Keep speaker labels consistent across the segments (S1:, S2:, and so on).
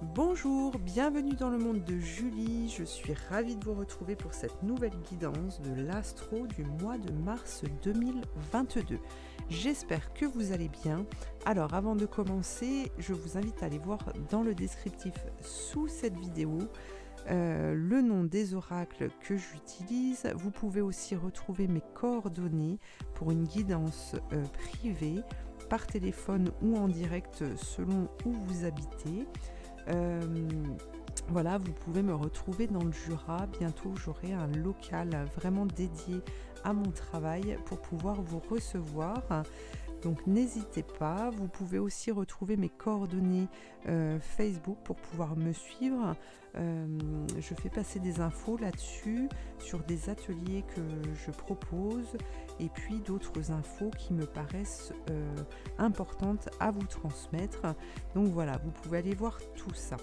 S1: Bonjour, bienvenue dans le monde de Julie. Je suis ravie de vous retrouver pour cette nouvelle guidance de l'astro du mois de mars 2022. J'espère que vous allez bien. Alors avant de commencer, je vous invite à aller voir dans le descriptif sous cette vidéo le nom des oracles que j'utilise. Vous pouvez aussi retrouver mes coordonnées pour une guidance privée par téléphone ou en direct selon où vous habitez. Voilà, vous pouvez me retrouver dans le Jura. Bientôt, j'aurai un local vraiment dédié à mon travail pour pouvoir vous recevoir. Donc n'hésitez pas. Vous pouvez aussi retrouver mes coordonnées Facebook pour pouvoir me suivre. Je fais passer des infos là-dessus sur des ateliers que je propose et puis d'autres infos qui me paraissent importantes à vous transmettre. Donc voilà, vous pouvez aller voir tout ça.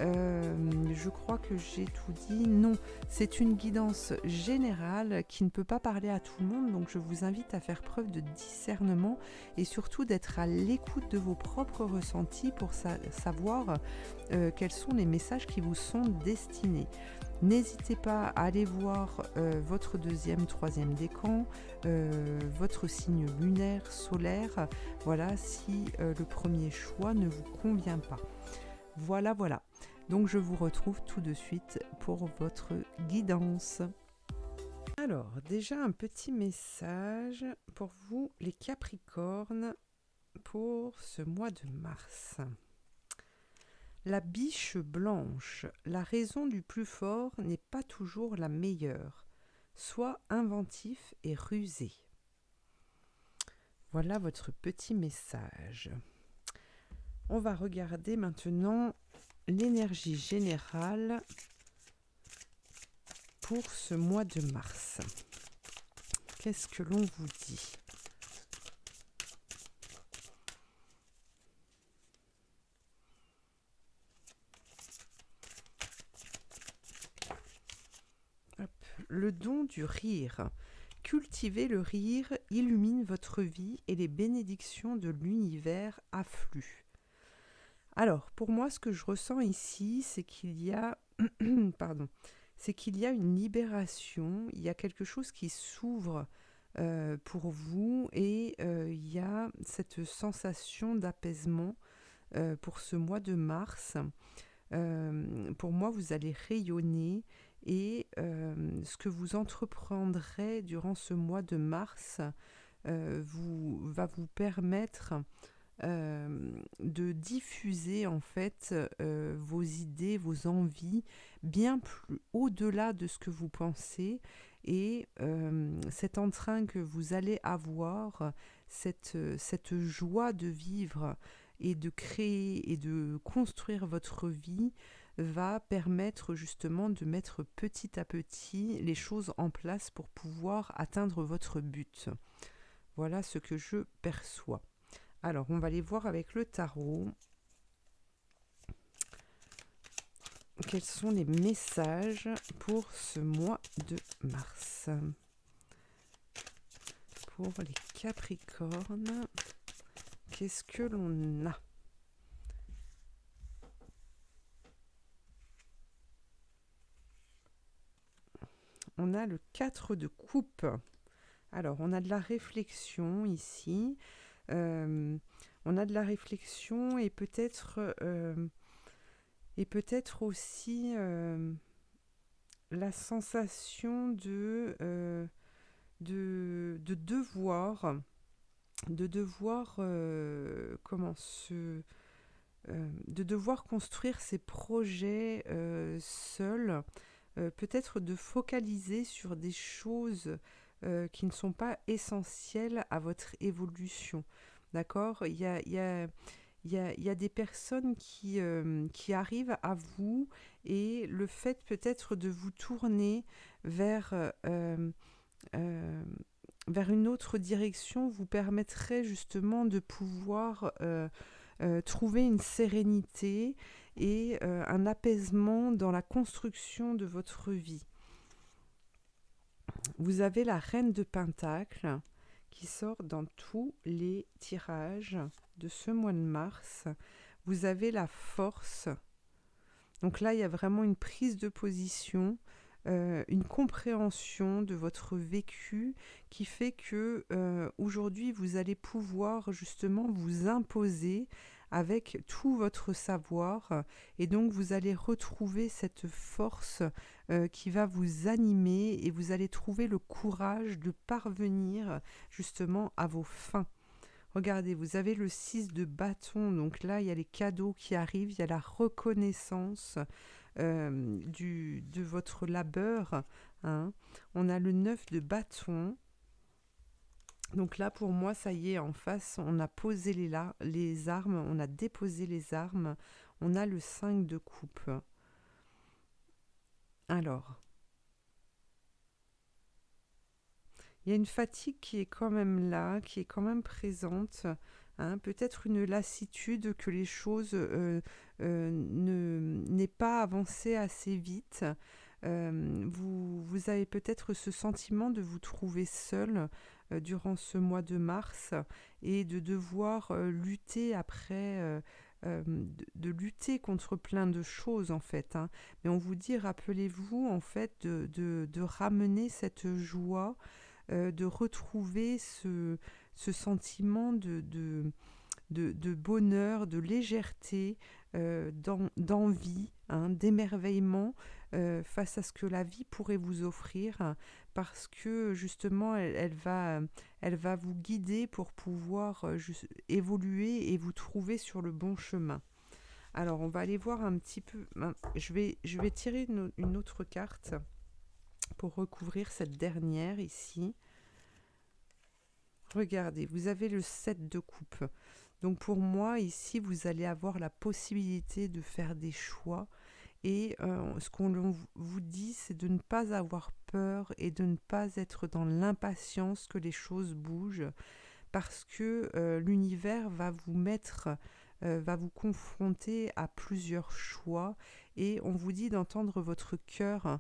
S1: Je crois que j'ai tout dit. Non, c'est une guidance générale qui ne peut pas parler à tout le monde, donc je vous invite à faire preuve de discernement et surtout d'être à l'écoute de vos propres ressentis pour savoir quels sont les messages qui vous sont destinés. N'hésitez pas à aller voir votre deuxième, troisième décan, votre signe lunaire, solaire, voilà, si le premier choix ne vous convient pas. Voilà. Donc je vous retrouve tout de suite pour votre guidance. Alors, déjà un petit message pour vous les Capricornes pour ce mois de mars. La biche blanche, la raison du plus fort n'est pas toujours la meilleure. Sois inventif et rusé. Voilà votre petit message. On va regarder maintenant l'énergie générale pour ce mois de mars. Qu'est-ce que l'on vous dit ? Le don du rire. Cultivez le rire, illumine votre vie et les bénédictions de l'univers affluent. Alors, pour moi, ce que je ressens ici, c'est qu'il y a une libération, il y a quelque chose qui s'ouvre pour vous et il y a cette sensation d'apaisement pour ce mois de mars. Pour moi, vous allez rayonner et ce que vous entreprendrez durant ce mois de mars va vous permettre de diffuser en fait vos idées, vos envies bien plus au-delà de ce que vous pensez et cet entrain que vous allez avoir, cette joie de vivre et de créer et de construire votre vie va permettre justement de mettre petit à petit les choses en place pour pouvoir atteindre votre but. Voilà ce que je perçois. Alors, on va aller voir avec le tarot. Quels sont les messages pour ce mois de mars ? Pour les Capricornes, qu'est-ce que l'on a ? On a le 4 de coupe. Alors, on a de la réflexion ici. On a de la réflexion et peut-être aussi la sensation de devoir de devoir construire ses projets seul, peut-être de focaliser sur des choses qui ne sont pas essentielles à votre évolution. D'accord ? Il y a des personnes qui arrivent à vous et le fait peut-être de vous tourner vers une autre direction vous permettrait justement de pouvoir trouver une sérénité et un apaisement dans la construction de votre vie. Vous avez la reine de Pentacles qui sort dans tous les tirages de ce mois de mars. Vous avez la force Donc là, il y a vraiment une prise de position, une compréhension de votre vécu qui fait que aujourd'hui, vous allez pouvoir justement vous imposer avec tout votre savoir et donc vous allez retrouver cette force qui va vous animer et vous allez trouver le courage de parvenir justement à vos fins. Regardez, vous avez le 6 de bâton, donc là, il y a les cadeaux qui arrivent, il y a la reconnaissance de votre labeur. Hein. On a le 9 de bâton. Donc là, pour moi, ça y est, en face, on a posé les armes, on a déposé les armes. On a le 5 de coupe. Alors, il y a une fatigue qui est quand même là, qui est quand même présente. Hein, peut-être une lassitude que les choses n'aient pas avancé assez vite. Vous avez peut-être ce sentiment de vous trouver seul durant ce mois de mars et de devoir lutter après, de lutter contre plein de choses en fait. Hein. Mais on vous dit, rappelez-vous en fait de ramener cette joie, de retrouver ce sentiment de bonheur, de légèreté, d'envie, hein, d'émerveillement face à ce que la vie pourrait vous offrir, parce que justement elle va vous guider pour pouvoir évoluer et vous trouver sur le bon chemin. Alors on va aller voir un petit peu, je vais tirer une autre carte pour recouvrir cette dernière ici. Regardez, vous avez le 7 de coupe. Donc pour moi, ici, vous allez avoir la possibilité de faire des choix. Et ce qu'on vous dit, c'est de ne pas avoir peur et de ne pas être dans l'impatience que les choses bougent. Parce que l'univers va vous va vous confronter à plusieurs choix. Et on vous dit d'entendre votre cœur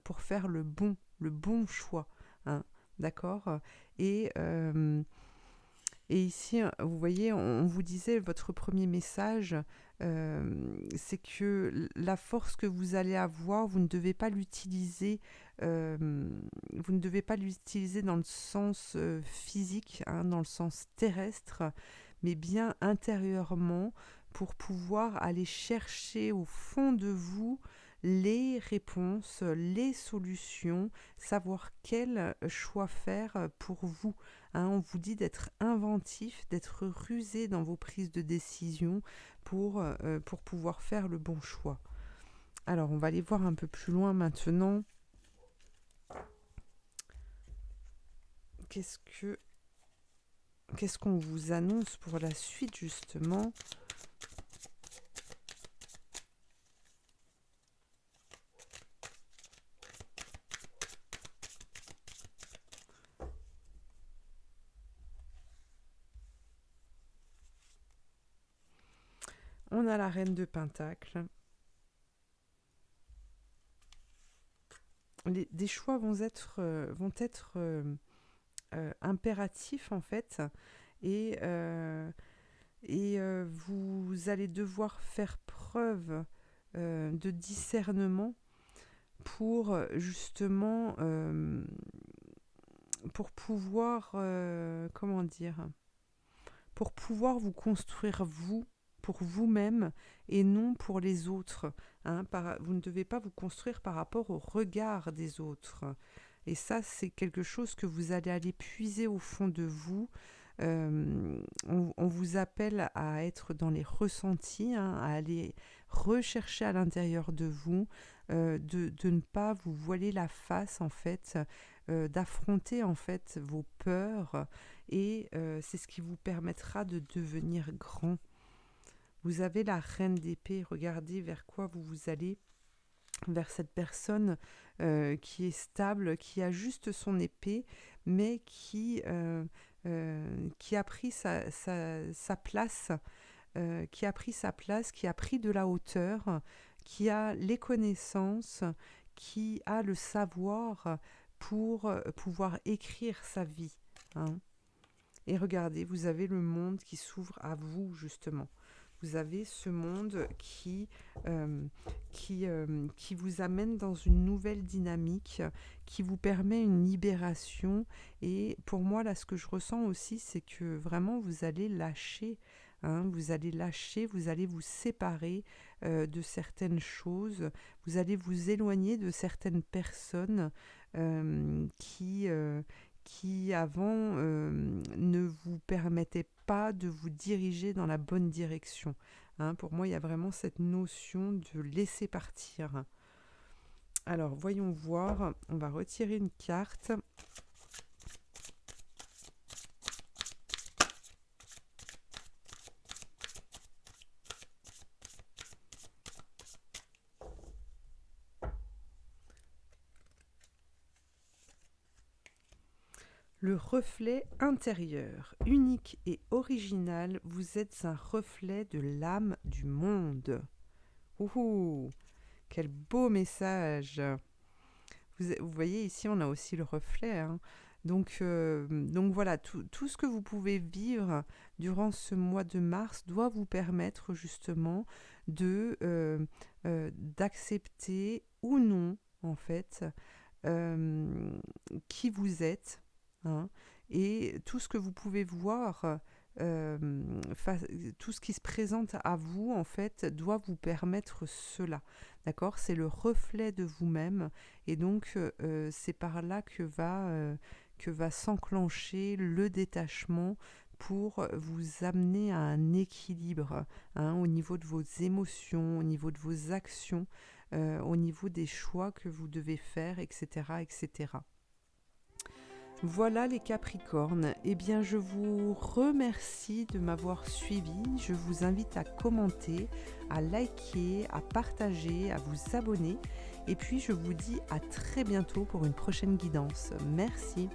S1: pour faire le bon choix. Hein, d'accord ? Et et ici, vous voyez, on vous disait, votre premier message, c'est que la force que vous allez avoir, vous ne devez pas l'utiliser, vous ne devez pas l'utiliser dans le sens physique, hein, dans le sens terrestre, mais bien intérieurement pour pouvoir aller chercher au fond de vous les réponses, les solutions, savoir quel choix faire pour vous. Hein, on vous dit d'être inventif, d'être rusé dans vos prises de décision pour pouvoir faire le bon choix. Alors, on va aller voir un peu plus loin maintenant. Qu'est-ce qu'on vous annonce pour la suite, justement ? On a la reine de Pentacle. Des choix vont être impératifs en fait et vous allez devoir faire preuve de discernement pour justement pour pouvoir comment dire, pour pouvoir vous construire vous pour vous-même et non pour les autres. Hein, vous ne devez pas vous construire par rapport au regard des autres. Et ça, c'est quelque chose que vous allez aller puiser au fond de vous. On vous appelle à être dans les ressentis, hein, à aller rechercher à l'intérieur de vous, de ne pas vous voiler la face en fait, d'affronter en fait vos peurs et c'est ce qui vous permettra de devenir grand. Vous avez la reine d'épée, regardez vers quoi vous allez, vers cette personne qui est stable, qui a juste son épée, mais qui a pris sa place, qui a pris sa place, qui a pris de la hauteur, qui a les connaissances, qui a le savoir pour pouvoir écrire sa vie. Hein. Et regardez, vous avez le monde qui s'ouvre à vous, justement. Vous avez ce monde qui vous amène dans une nouvelle dynamique, qui vous permet une libération. Et pour moi, là, ce que je ressens aussi, c'est que vraiment, vous allez lâcher. Hein, vous allez lâcher, vous allez vous séparer de certaines choses, vous allez vous éloigner de certaines personnes qui avant ne vous permettaient pas de vous diriger dans la bonne direction. Hein, pour moi, il y a vraiment cette notion de laisser partir. Alors, voyons voir. On va retirer une carte. Le reflet intérieur, unique et original, vous êtes un reflet de l'âme du monde. Ouhou, quel beau message. Vous voyez ici, on a aussi le reflet. Hein. Donc voilà, tout ce que vous pouvez vivre durant ce mois de mars doit vous permettre justement d'accepter ou non, en fait, qui vous êtes. Hein, et tout ce que vous pouvez voir, tout ce qui se présente à vous, en fait, doit vous permettre cela. D'accord ? C'est le reflet de vous-même. Et donc, c'est par là que va s'enclencher le détachement pour vous amener à un équilibre au niveau de vos émotions, au niveau de vos actions, au niveau des choix que vous devez faire, etc., etc. Voilà les Capricornes, eh bien je vous remercie de m'avoir suivi, je vous invite à commenter, à liker, à partager, à vous abonner et puis je vous dis à très bientôt pour une prochaine guidance. Merci.